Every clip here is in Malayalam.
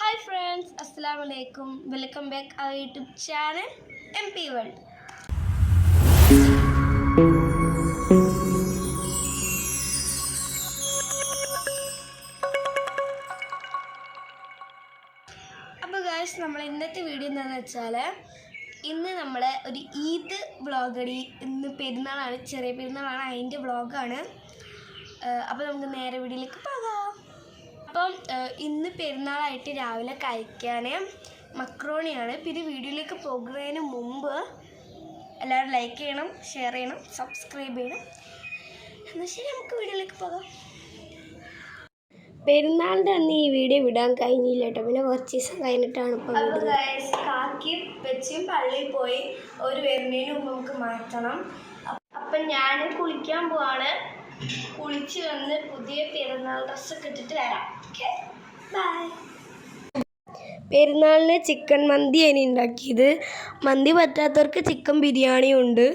Hi friends, Assalamualaikum. Welcome back our YouTube channel MP World. അപ്പോൾ guys, നമ്മൾ ഇന്നത്തെ വീഡിയോ എന്താണെന്ന് വെച്ചാൽ ഇന്ന് നമ്മൾ ഒരു ഈദ് വ്ളോഗടി ഇന്ന് പെരുന്നാളാണ്, ചെറിയ പെരുന്നാളാണ്, അതിൻ്റെ വ്ളോഗാണ്. അപ്പോൾ നമുക്ക് നേരെ വീഡിയോയിലേക്ക് പോകാം. അപ്പം ഇന്ന് പെരുന്നാളായിട്ട് രാവിലെ കഴിക്കാൻ മക്രോണിയാണ്. പിന്നെ വീഡിയോയിലേക്ക് പോകുന്നതിന് മുമ്പ് എല്ലാവരും ലൈക്ക് ചെയ്യണം, ഷെയർ ചെയ്യണം, സബ്സ്ക്രൈബ് ചെയ്യണം. എന്നാൽ ശരി, നമുക്ക് വീഡിയോയിലേക്ക് പോകാം. പെരുന്നാളിൻ്റെ അന്ന് ഈ വീഡിയോ വിടാൻ കഴിഞ്ഞില്ല കേട്ടോ, പിന്നെ കുറച്ച് ദിവസം കഴിഞ്ഞിട്ടാണ് ഇപ്പോൾ കാക്കിയും വെച്ചും പള്ളിയിൽ പോയി ഒരു വരുന്നതിന് മുമ്പ് നമുക്ക് മാറ്റണം. അപ്പം ഞാൻ കുളിക്കാൻ പോവാണ്. കുളിച്ച് വന്ന് പുതിയ പെരുന്നാൾ ഡ്രസ്സൊക്കെ ഇട്ടിട്ട് വരാം. Okay, bye. പെരുന്നാളിന് ചിക്കൻ മന്തിയാണ് ഉണ്ടാക്കിയത്. മന്തി പറ്റാത്തവർക്ക് ചിക്കൻ ബിരിയാണിയും ഉണ്ട്,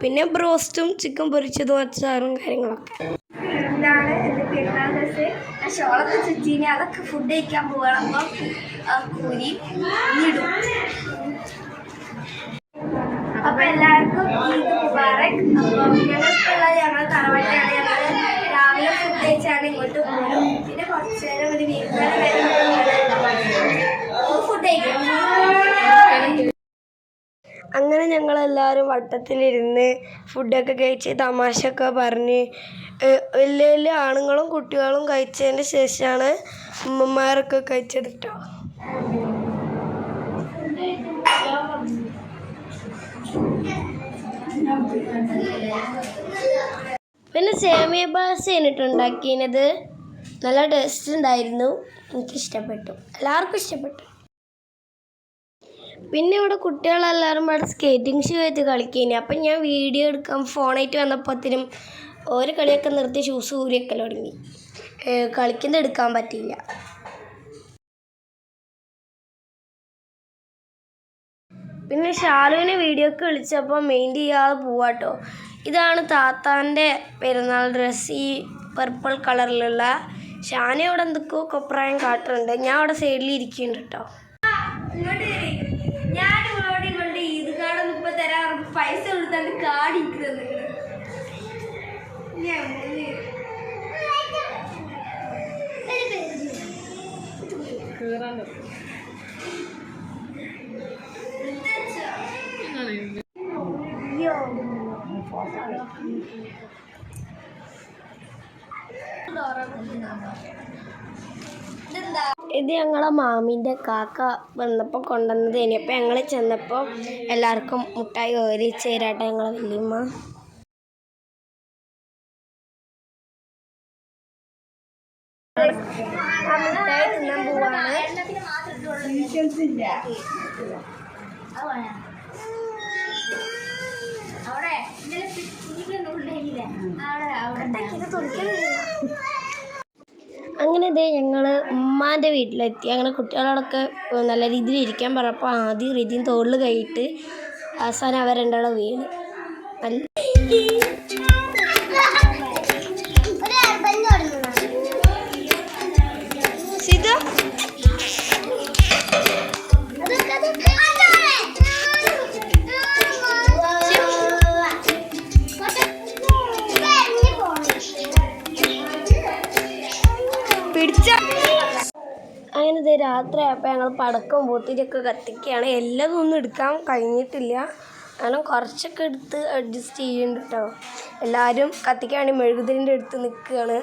പിന്നെ ബ്രോസ്റ്റും ചിക്കൻ പൊരിച്ചതും അച്ചാറും കാര്യങ്ങളൊക്കെ. ഇതാണ് എൻ്റെ പെരുന്നാൾ ഡ്രസ്സ്. ആ ഷോളൊക്കെ ചുറ്റിനെ അതൊക്കെ ഫുഡ് കഴിക്കാൻ പോകണം. അപ്പം കൂരി ഇടും. അപ്പം എല്ലാവർക്കും ഈദ് മുബാറക്. അപ്പം ഞങ്ങൾക്കുള്ള ഞങ്ങൾ തറവാട്ടിലാണ്. ഞങ്ങൾ രാവിലെ ഫുഡ് കഴിച്ചാണ് ഇങ്ങോട്ട് പോകും. പിന്നെ കുറച്ച് നേരം ഒരു ഫുഡ് കഴിക്കും. അങ്ങനെ ഞങ്ങളെല്ലാവരും വട്ടത്തിലിരുന്ന് ഫുഡൊക്കെ കഴിച്ച് തമാശയൊക്കെ പറഞ്ഞ് വലിയ വലിയ ആണുങ്ങളും കുട്ടികളും കഴിച്ചതിന് ശേഷമാണ് ഉമ്മമാരൊക്കെ കഴിച്ചത് കേട്ടോ. പിന്നെ സേമിയ പായസം ഉണ്ടാക്കിയത് നല്ല ടേസ്റ്റ് ഉണ്ടായിരുന്നു. എനിക്കിഷ്ടപ്പെട്ടു, എല്ലാവർക്കും ഇഷ്ടപ്പെട്ടു. പിന്നെ ഇവിടെ കുട്ടികളെല്ലാവരും ഇവിടെ സ്കേറ്റിംഗ് ഷൂ ആയിട്ട് കളിക്കുകയാണ്. അപ്പം ഞാൻ വീഡിയോ എടുക്കാൻ ഫോണായിട്ട് വന്നപ്പോഴത്തേനും ഓരോ കളിയൊക്കെ നിർത്തി ഷൂസ് ഊരിയൊക്കെ തുടങ്ങി. കളിക്കുന്നത് എടുക്കാൻ പറ്റിയില്ല. പിന്നെ ഷാലുവിനെ വീഡിയോ ഒക്കെ വിളിച്ചപ്പോൾ മെയിൻ ചെയ്യാതെ പോവാട്ടോ. ഇതാണ് താത്താൻ്റെ പെരുന്നാൾ ഡ്രസ്സ്, ഈ പർപ്പിൾ കളറിലുള്ള. ഷാന അവിടെ എന്തൊക്കെയോ കൊപ്രായം കാട്ടുന്നുണ്ട്. ഞാൻ അവിടെ സൈഡിൽ ഇരിക്കുന്നുണ്ട് കേട്ടോ. ഞാൻ ഇവളോട് ഇവളുടെ ഈദ് കാർഡൊന്നും ഇപ്പം തരാൻ പൈസ കൊടുത്താണ്ട് കാർഡ് ഇരിക്കുന്നത്. ഇത് ഞങ്ങളെ മാമിൻ്റെ കാക്ക വന്നപ്പോൾ കൊണ്ടുവന്നത്. ഇനിയിപ്പോൾ ഞങ്ങൾ ചെന്നപ്പോൾ എല്ലാവർക്കും മുട്ടായി ഓരിച്ച് തരാട്ടെ ഞങ്ങളെ വല്യമ്മ. മുട്ടായി തിന്നാൻ പോവാണ്. അങ്ങനെ ഇതേ ഞങ്ങൾ ഉമ്മാൻ്റെ വീട്ടിലെത്തി. അങ്ങനെ കുട്ടികളോടൊക്കെ നല്ല രീതിയിൽ ഇരിക്കാൻ പറഞ്ഞപ്പോൾ ആദ്യം രീതിയും തോളിൽ കൈയിട്ട് അവസാനം അവർ രണ്ടാളും വീണ്. അങ്ങനെ ഇത് രാത്രിയായപ്പോൾ ഞങ്ങൾ പടക്കം പൂത്തിരിയൊക്കെ കത്തിക്കുകയാണ്. എല്ലാം ഒന്നും എടുക്കാൻ കഴിഞ്ഞിട്ടില്ല, കാരണം കുറച്ചൊക്കെ എടുത്ത് അഡ്ജസ്റ്റ് ചെയ്യുന്നുണ്ട് കേട്ടോ. എല്ലാവരും കത്തിക്കാൻ വേണ്ടി മെഴുകുതിരിൻ്റെ അടുത്ത് നിൽക്കുകയാണ്.